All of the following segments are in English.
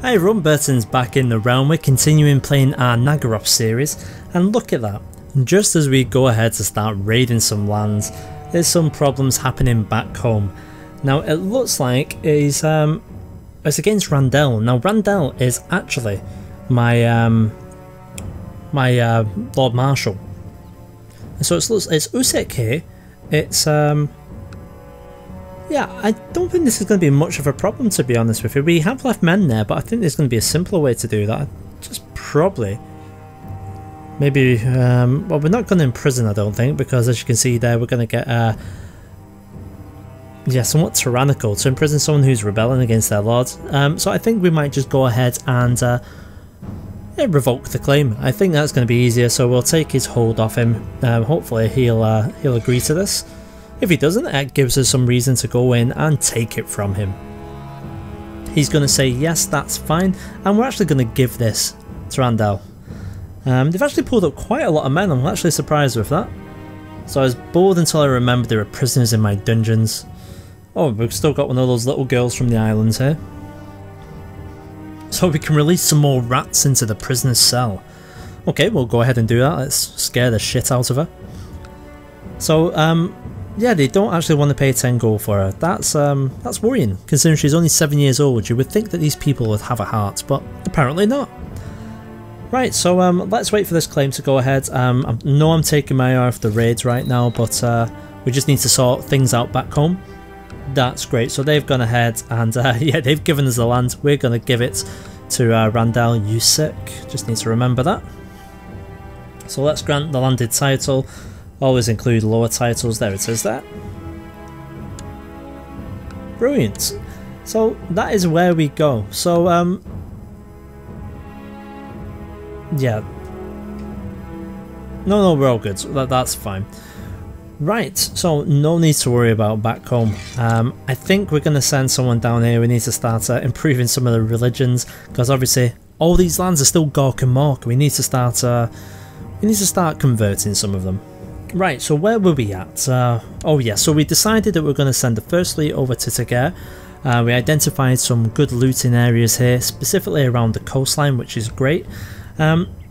Hi everyone, Burton's back in the realm. We're continuing playing our Nagaroth series, and look at that. Just as we go ahead to start raiding some lands, there's some problems happening back home. Now it looks like it's against Randell. Now Randell is actually my Lord Marshal. So it's Usek here. It's yeah, I don't think this is going to be much of a problem, to be honest with you. We have left men there, but I think there's going to be a simpler way to do that. Just probably maybe well, we're not going to imprison, I don't think, because as you can see there, we're going to get yeah, somewhat tyrannical to imprison someone who's rebelling against their lord. So I think we might just go ahead and yeah, revoke the claim. I think that's going to be easier, so we'll take his hold off him. Hopefully he'll agree to this. If he doesn't, that gives us some reason to go in and take it from him. He's going to say yes, that's fine, and we're actually going to give this to Randell. They've actually pulled up quite a lot of men. I'm actually surprised with that. So I was bored until I remembered there were prisoners in my dungeons. Oh, we've still got one of those little girls from the islands here. So we can release some more rats into the prisoner's cell. Okay, we'll go ahead and do that. Let's scare the shit out of her. So, yeah, they don't actually want to pay 10 gold for her. That's worrying, considering she's only 7 years old. You would think that these people would have a heart, but apparently not. Right, so let's wait for this claim to go ahead. I know I'm taking my eye off the raids right now, but we just need to sort things out back home. That's great. So they've gone ahead and yeah, they've given us the land. We're going to give it to Randell Usek. Just need to remember that. So let's grant the landed title. Always include lower titles. There it is there. Brilliant. So that is where we go. So yeah. No, we're all good. That's fine. Right, so no need to worry about back home. I think we're going to send someone down here. We need to start improving some of the religions, because obviously all these lands are still Gork and Mork. We need to start converting some of them. Right, so where were we at? Oh yeah, so we decided that we're going to send the first fleet over to Teger. We identified some good looting areas here, specifically around the coastline, which is great.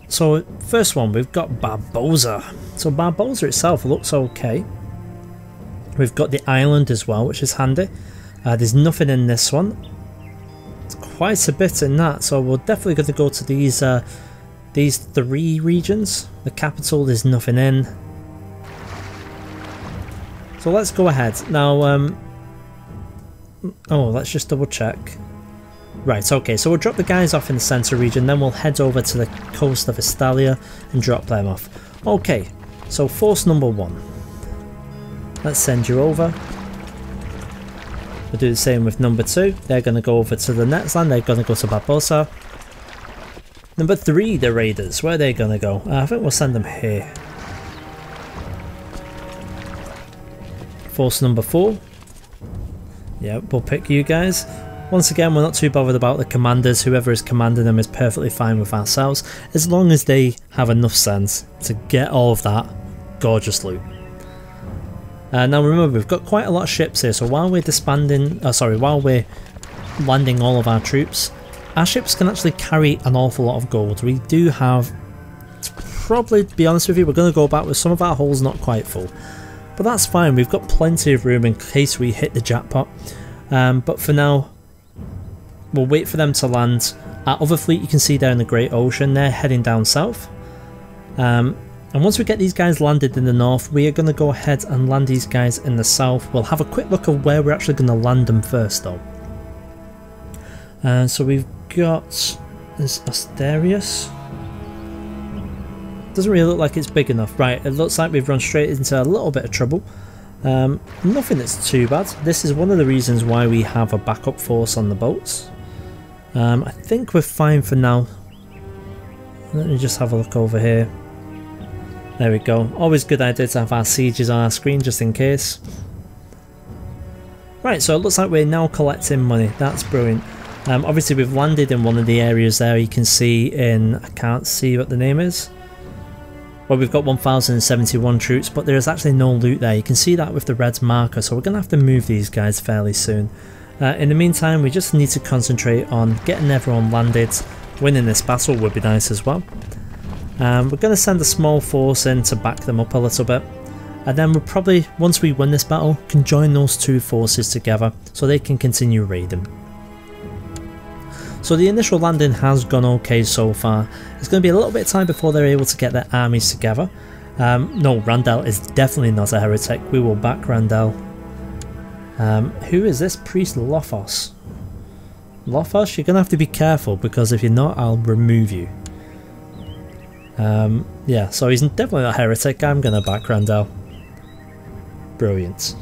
So first one, we've got Barboza. So Barboza itself looks okay. We've got the island as well, which is handy. There's nothing in this one. It's quite a bit in that, so we're definitely going to go to these three regions. The capital, there's nothing in. So let's go ahead. Now, oh, let's just double check. Right, okay, so we'll drop the guys off in the centre region, then we'll head over to the coast of Estalia and drop them off. Okay, so force number 1. Let's send you over. We'll do the same with number 2. They're going to go over to the next land, they're going to go to Barbosa. Number 3, the raiders, where are they going to go? I think we'll send them here. Force number 4. Yeah, we'll pick you guys. Once again, we're not too bothered about the commanders. Whoever is commanding them is perfectly fine with ourselves, as long as they have enough sense to get all of that gorgeous loot. Now remember, we've got quite a lot of ships here, so while we're disbanding, while we're landing all of our troops, our ships can actually carry an awful lot of gold. We do have, to probably be honest with you, we're going to go back with some of our holes not quite full. But that's fine, we've got plenty of room in case we hit the jackpot. But for now, we'll wait for them to land. Our other fleet you can see there in the Great Ocean, they're heading down south. And once we get these guys landed in the north, we are going to go ahead and land these guys in the south. We'll have a quick look at where we're actually going to land them first though. So we've got this Asterius. Doesn't really look like it's big enough. Right, it looks like we've run straight into a little bit of trouble. Nothing that's too bad. This is one of the reasons why we have a backup force on the boats. I think we're fine for now. Let me just have a look over here. There we go. Always a good idea to have our sieges on our screen just in case. Right, so it looks like we're now collecting money. That's brilliant. Obviously we've landed in one of the areas there. You can see in, I can't see what the name is. Well, we've got 1,071 troops, but there is actually no loot there. You can see that with the red marker, so we're going to have to move these guys fairly soon. In the meantime, we just need to concentrate on getting everyone landed. Winning this battle would be nice as well. We're going to send a small force in to back them up a little bit. And then we'll probably, once we win this battle, can join those two forces together so they can continue raiding. So the initial landing has gone okay so far. It's going to be a little bit of time before they're able to get their armies together. No, Randall is definitely not a heretic. We will back Randall. Who is this priest? Lothos. Lothos, you're going to have to be careful because if you're not, I'll remove you. Yeah, so he's definitely not a heretic. I'm going to back Randall. Brilliant.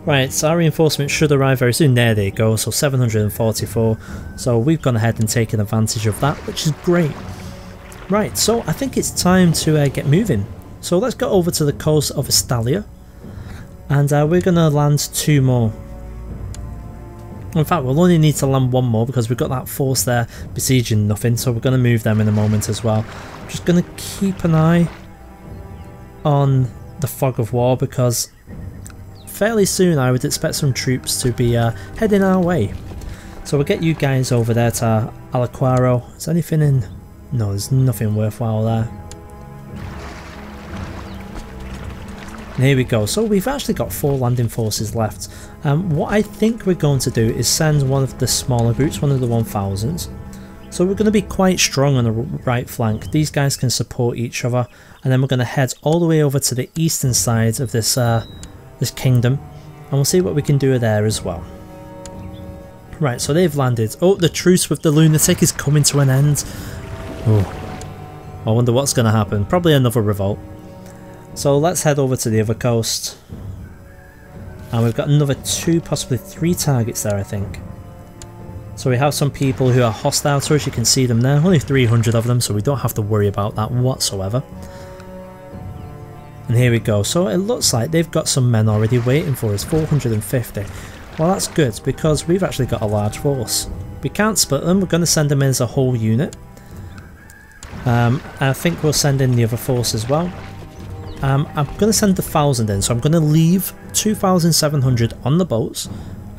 Right, so our reinforcements should arrive very soon. There they go, so 744. So we've gone ahead and taken advantage of that, which is great. Right, so I think it's time to get moving. So let's go over to the coast of Estalia. And we're going to land 2 more. In fact, we'll only need to land 1 more because we've got that force there besieging nothing. So we're going to move them in a moment as well. I'm just going to keep an eye on the fog of war because fairly soon I would expect some troops to be heading our way. So we'll get you guys over there to Alaquaro. Is anything in? No, there's nothing worthwhile there. And here we go. So we've actually got 4 landing forces left. What I think we're going to do is send one of the smaller groups, one of the 1000s. So we're going to be quite strong on the right flank. These guys can support each other. And then we're going to head all the way over to the eastern side of this this kingdom, and we'll see what we can do there as well. Right, so they've landed. Oh, the truce with the lunatic is coming to an end. Oh, I wonder what's going to happen. Probably another revolt. So let's head over to the other coast. And we've got another 2, possibly 3 targets there, I think. So we have some people who are hostile to us. You can see them there. Only 300 of them, so we don't have to worry about that whatsoever. And here we go. So it looks like they've got some men already waiting for us. 450. Well, that's good because we've actually got a large force. We can't split them. We're going to send them in as a whole unit. I think we'll send in the other force as well. I'm going to send the 1000 in. So I'm going to leave 2,700 on the boats.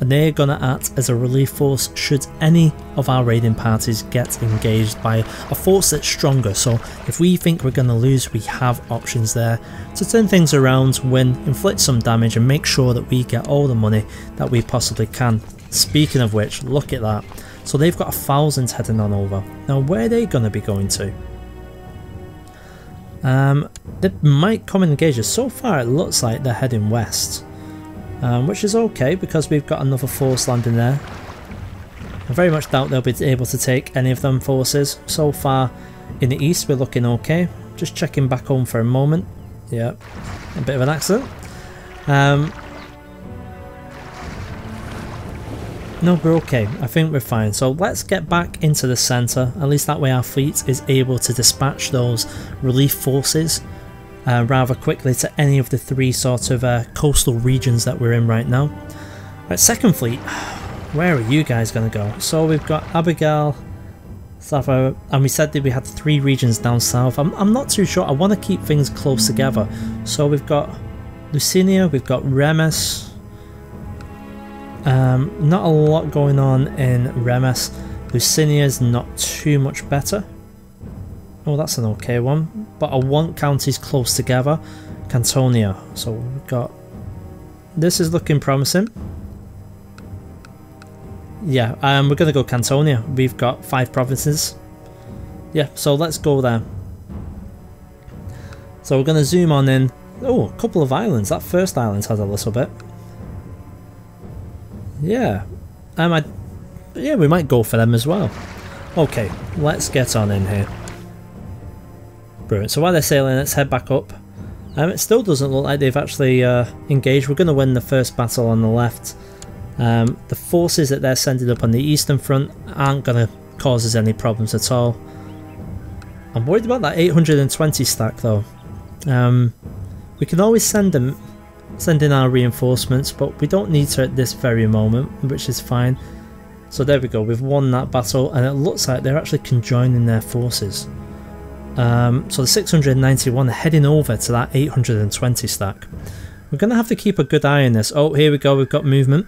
And they're going to act as a relief force should any of our raiding parties get engaged by a force that's stronger. So if we think we're going to lose, we have options there to turn things around, win, inflict some damage and make sure that we get all the money that we possibly can. Speaking of which, look at that. So they've got 1,000 heading on over. Now where are they going to be going to? They might come and engage us. So far it looks like they're heading west. Which is okay because we've got another force landing there. I very much doubt they'll be able to take any of them forces. So far in the east we're looking okay. Just checking back home for a moment. Yeah, a bit of an accident. No, we're okay. I think we're fine. So let's get back into the centre. At least that way our fleet is able to dispatch those relief forces rather quickly to any of the 3 sort of coastal regions that we're in right now. Right, second fleet, where are you guys going to go? So we've got Abigail, Savo, and we said that we had 3 regions down south. I'm not too sure. I want to keep things close together. So we've got Lucinia, we've got Remes. Not a lot going on in Remes. Lucinia's not too much better. Oh, that's an okay one. But I want counties close together. Cantonia. So we've got... This is looking promising. Yeah, we're going to go Cantonia. We've got 5 provinces. Yeah, so let's go there. So we're going to zoom on in. Oh, a couple of islands. That first island has a little bit. Yeah. Yeah, we might go for them as well. Okay, let's get on in here. Brilliant. So while they're sailing, let's head back up. It still doesn't look like they've actually engaged. We're going to win the first battle on the left. The forces that they're sending up on the eastern front aren't going to cause us any problems at all. I'm worried about that 820 stack though. We can always send in our reinforcements, but we don't need to at this very moment, which is fine. So there we go, we've won that battle, and it looks like they're actually conjoining their forces. So the 691 are heading over to that 820 stack. We're going to have to keep a good eye on this. Oh, here we go, we've got movement.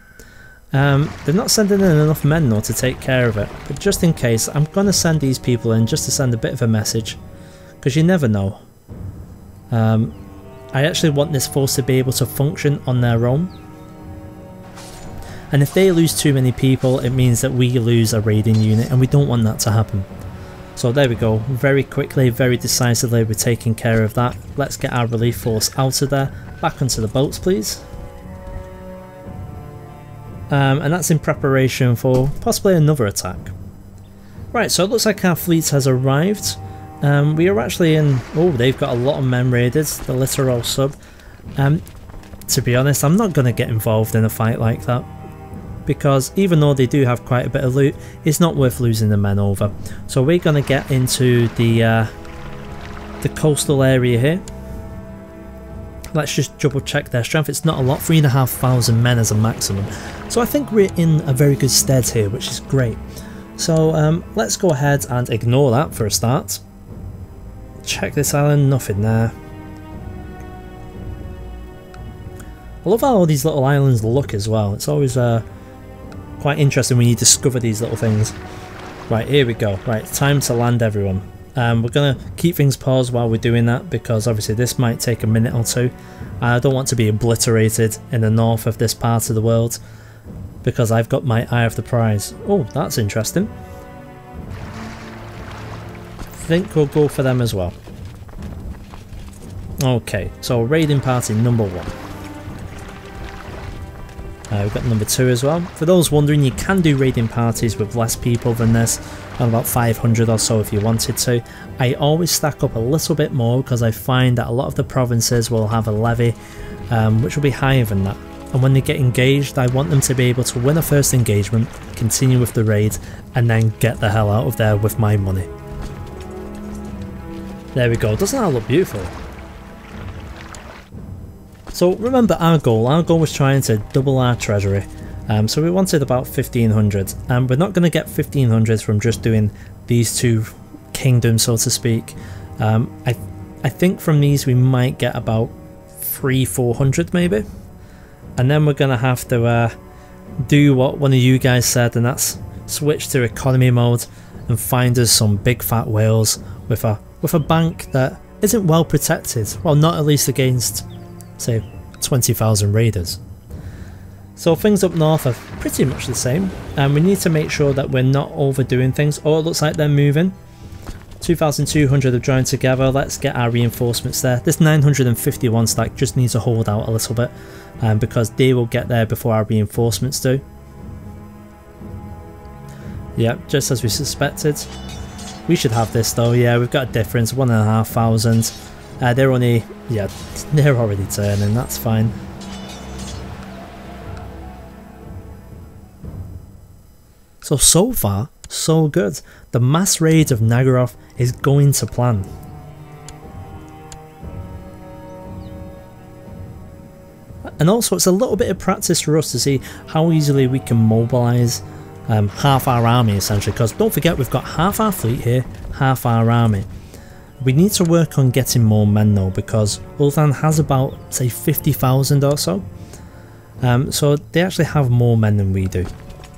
They're not sending in enough men though to take care of it, but just in case, I'm going to send these people in just to send a bit of a message, because you never know. I actually want this force to be able to function on their own, and if they lose too many people, it means that we lose a raiding unit, and we don't want that to happen. So there we go, very quickly, very decisively we're taking care of that. Let's get our relief force out of there, back onto the boats please. And that's in preparation for possibly another attack. Right, so it looks like our fleet has arrived. We are actually in... oh, they've got a lot of men raided, the Littoral sub. To be honest, I'm not going to get involved in a fight like that, because even though they do have quite a bit of loot, it's not worth losing the men over. So we're going to get into the coastal area here. Let's just double check their strength. It's not a lot, 3,500 men as a maximum. So I think we're in a very good stead here, which is great. So let's go ahead and ignore that for a start. Check this island, nothing there. I love how all these little islands look as well. It's always quite interesting when you discover these little things. Right, here we go. Right, time to land everyone. We're going to keep things paused while we're doing that, because obviously this might take a minute or two. I don't want to be obliterated in the north of this part of the world, because I've got my eye of the prize. Oh, that's interesting. I think we'll go for them as well. Okay, so raiding party number 1. We've got number 2 as well. For those wondering, you can do raiding parties with less people than this, about 500 or so if you wanted to. I always stack up a little bit more because I find that a lot of the provinces will have a levy which will be higher than that. And when they get engaged, I want them to be able to win a first engagement, continue with the raid, and then get the hell out of there with my money. There we go, doesn't that look beautiful? So remember our goal was trying to double our treasury, so we wanted about 1500, and we're not going to get 1500 from just doing these 2 kingdoms, so to speak. I think from these we might get about 300-400 maybe, and then we're going to have to do what one of you guys said, and that's switch to economy mode and find us some big fat whales with a bank that isn't well protected, well, not at least against say 20,000 raiders. So things up north are pretty much the same, and we need to make sure that we're not overdoing things. Oh, it looks like they're moving. 2,200 have joined together. Let's get our reinforcements there. This 951 stack just needs to hold out a little bit, because they will get there before our reinforcements do. Yep, just as we suspected. We should have this though. Yeah, we've got a difference, 1,500. They're only, yeah, they're already turning, that's fine. So far, so good. The mass raid of Nagaroth is going to plan. And also it's a little bit of practice for us to see how easily we can mobilise half our army essentially, because don't forget we've got half our fleet here, half our army. We need to work on getting more men though, because Ulthan has about say 50,000 or so. So they actually have more men than we do.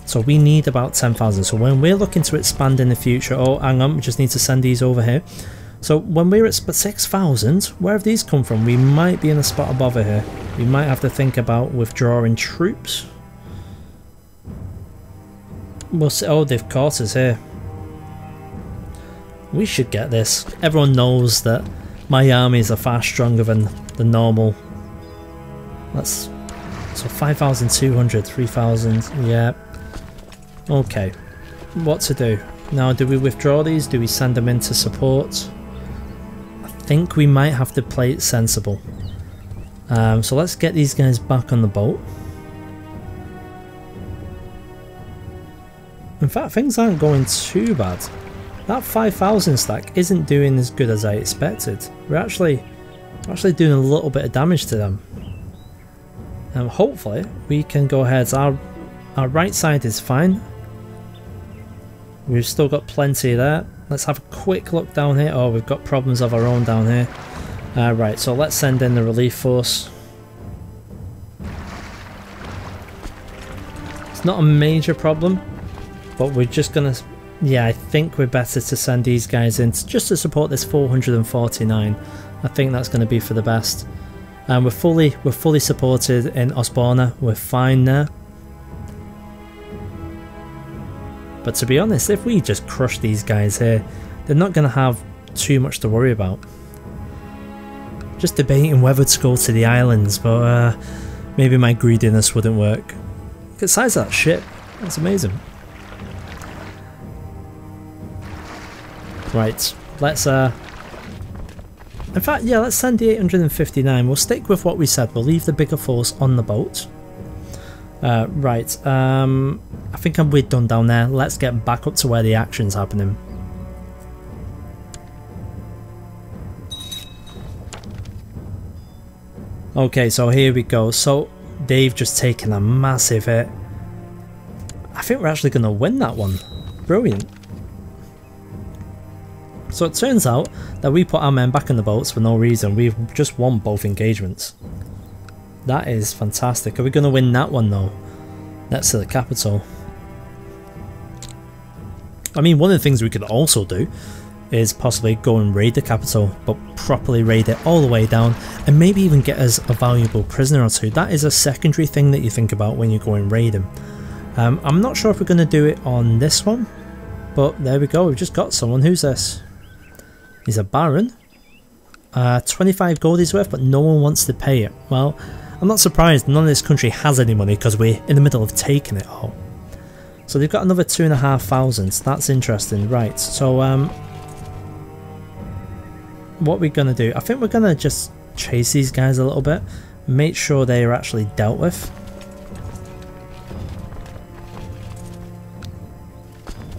So we need about 10,000. So when we're looking to expand in the future, oh hang on, we just need to send these over here. So when we're at 6,000, where have these come from? We might be in a spot of bother here. We might have to think about withdrawing troops. We'll see. Oh, they've caught us here. We should get this. Everyone knows that my armies are far stronger than the normal. That's so 5,200, 3,000. Yeah. Okay. What to do now? Do we withdraw these? Do we send them into support? I think we might have to play it sensible. So let's get these guys back on the boat. In fact, things aren't going too bad. That 5,000 stack isn't doing as good as I expected. We're actually doing a little bit of damage to them. Hopefully we can go ahead. Our right side is fine. We've still got plenty there. Let's have a quick look down here. Oh, we've got problems of our own down here. Right, so let's send in the relief force. It's not a major problem, but we're just gonna, yeah, I think we're better to send these guys in just to support this 449. I think that's going to be for the best. And we're fully supported in Osborna. We're fine there. But to be honest, if we just crush these guys here, they're not going to have too much to worry about. Just debating whether to go to the islands, but maybe my greediness wouldn't work. Look at the size of that ship. That's amazing. Right, let's in fact, yeah, let's send the 859. We'll stick with what we said. We'll leave the bigger force on the boat. Right, I think we're done down there. Let's get back up to where the action's happening. Okay, so here we go. So they've just taken a massive hit. I think we're actually going to win that one. Brilliant. So it turns out that we put our men back in the boats for no reason. We've just won both engagements. That is fantastic. Are we going to win that one though? Next to the capital. I mean, one of the things we could also do is possibly go and raid the capital, but properly raid it all the way down and maybe even get us a valuable prisoner or two. That is a secondary thing that you think about when you go and raid them. I'm not sure if we're going to do it on this one, but there we go. We've just got someone. Who's this? He's a baron. 25 gold he's worth, but no one wants to pay it. Well, I'm not surprised. None of this country has any money because we're in the middle of taking it all. So they've got another 2,500. That's interesting. Right, so what we're going to do, I think we're going to just chase these guys a little bit. Make sure they are actually dealt with.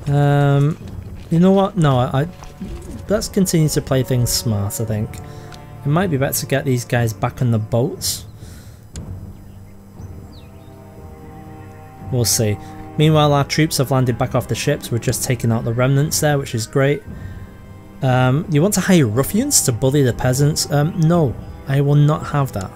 You know what? No, let's continue to play things smart, I think. It might be better to get these guys back on the boats. We'll see. Meanwhile, our troops have landed back off the ships. We're just taking out the remnants there, which is great. You want to hire ruffians to bully the peasants? No, I will not have that.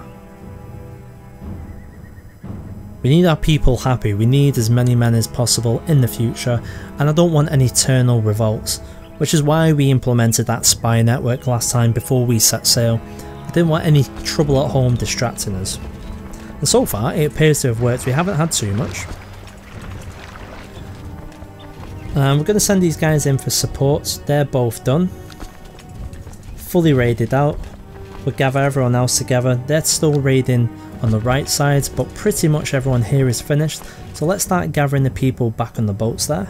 We need our people happy. We need as many men as possible in the future, and I don't want any eternal revolts, which is why we implemented that spy network last time before we set sail. I didn't want any trouble at home distracting us. And so far, it appears to have worked. We haven't had too much. We're going to send these guys in for support. They're both done. Fully raided out. We'll gather everyone else together. They're still raiding on the right sides, but pretty much everyone here is finished. So let's start gathering the people back on the boats there.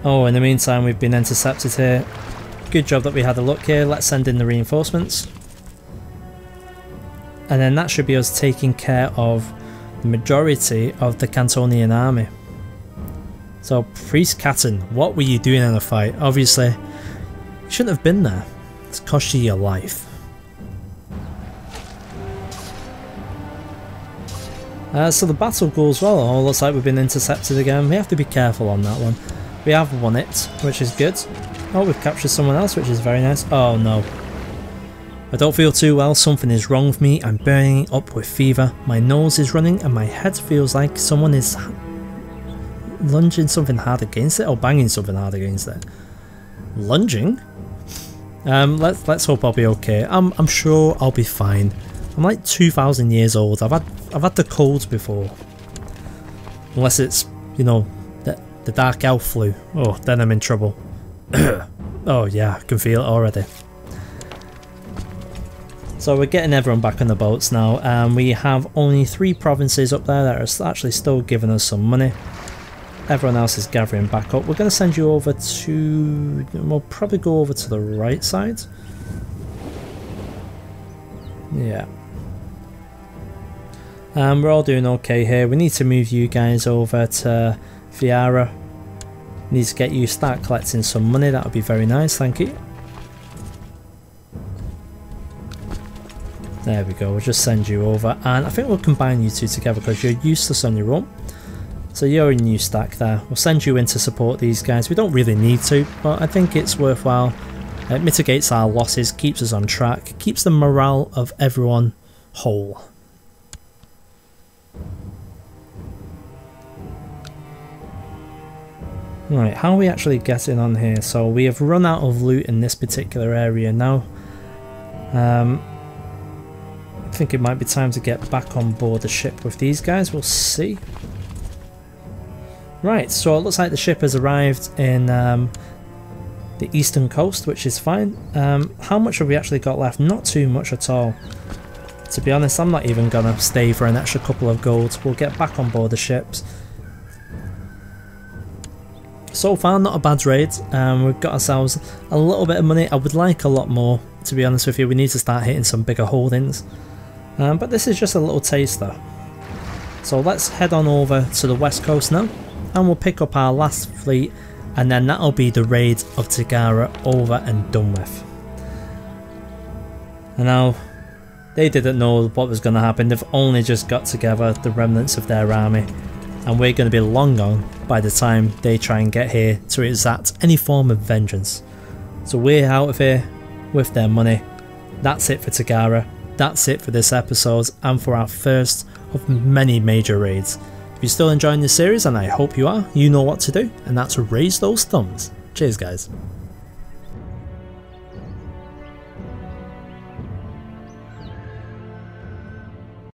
Oh, in the meantime, we've been intercepted here. Good job that we had a look here. Let's send in the reinforcements. And then that should be us taking care of the majority of the Cantonian army. So, Priest Catton, what were you doing in the fight? Obviously, you shouldn't have been there. It's cost you your life. So the battle goes well. Oh, looks like we've been intercepted again. We have to be careful on that one. We have won it, which is good. Oh, we've captured someone else, which is very nice. Oh no. I don't feel too well. Something is wrong with me. I'm burning up with fever. My nose is running and my head feels like someone is lunging something hard against it, or banging something hard against it. Lunging? Let's hope I'll be okay. I'm sure I'll be fine. I'm like 2,000 years old. I've had the colds before. Unless it's, you know, the dark elf flu. Oh, then I'm in trouble. Oh yeah, I can feel it already. So we're getting everyone back on the boats now, and we have only 3 provinces up there that are actually still giving us some money. Everyone else is gathering back up. We're going to send you over to... We'll probably go over to the right side. Yeah. We're all doing okay here. We need to move you guys over to Viara. Need to get you start collecting some money. That would be very nice, thank you. There we go. We'll just send you over, and I think we'll combine you two together because you're useless on your own. So you're a new stack there. We'll send you in to support these guys. We don't really need to, but I think it's worthwhile. It mitigates our losses, keeps us on track, keeps the morale of everyone whole. Right, how are we actually getting on here? So we have run out of loot in this particular area now. I think it might be time to get back on board the ship with these guys, we'll see. Right, so it looks like the ship has arrived in the eastern coast, which is fine. How much have we actually got left? Not too much at all. To be honest, I'm not even gonna stay for an extra couple of gold. We'll get back on board the ships. So far, not a bad raid. We've got ourselves a little bit of money. I would like a lot more, to be honest with you. We need to start hitting some bigger holdings. But this is just a little taster. So let's head on over to the west coast now, and we'll pick up our last fleet, and then that'll be the raid of Tagara over and done with. And now, they didn't know what was going to happen. They've only just got together the remnants of their army, and we're going to be long gone by the time they try and get here to exact any form of vengeance. So we're out of here with their money. That's it for Tagara. That's it for this episode and for our first of many major raids. If you're still enjoying this series, and I hope you are, you know what to do, and that's raise those thumbs. Cheers guys.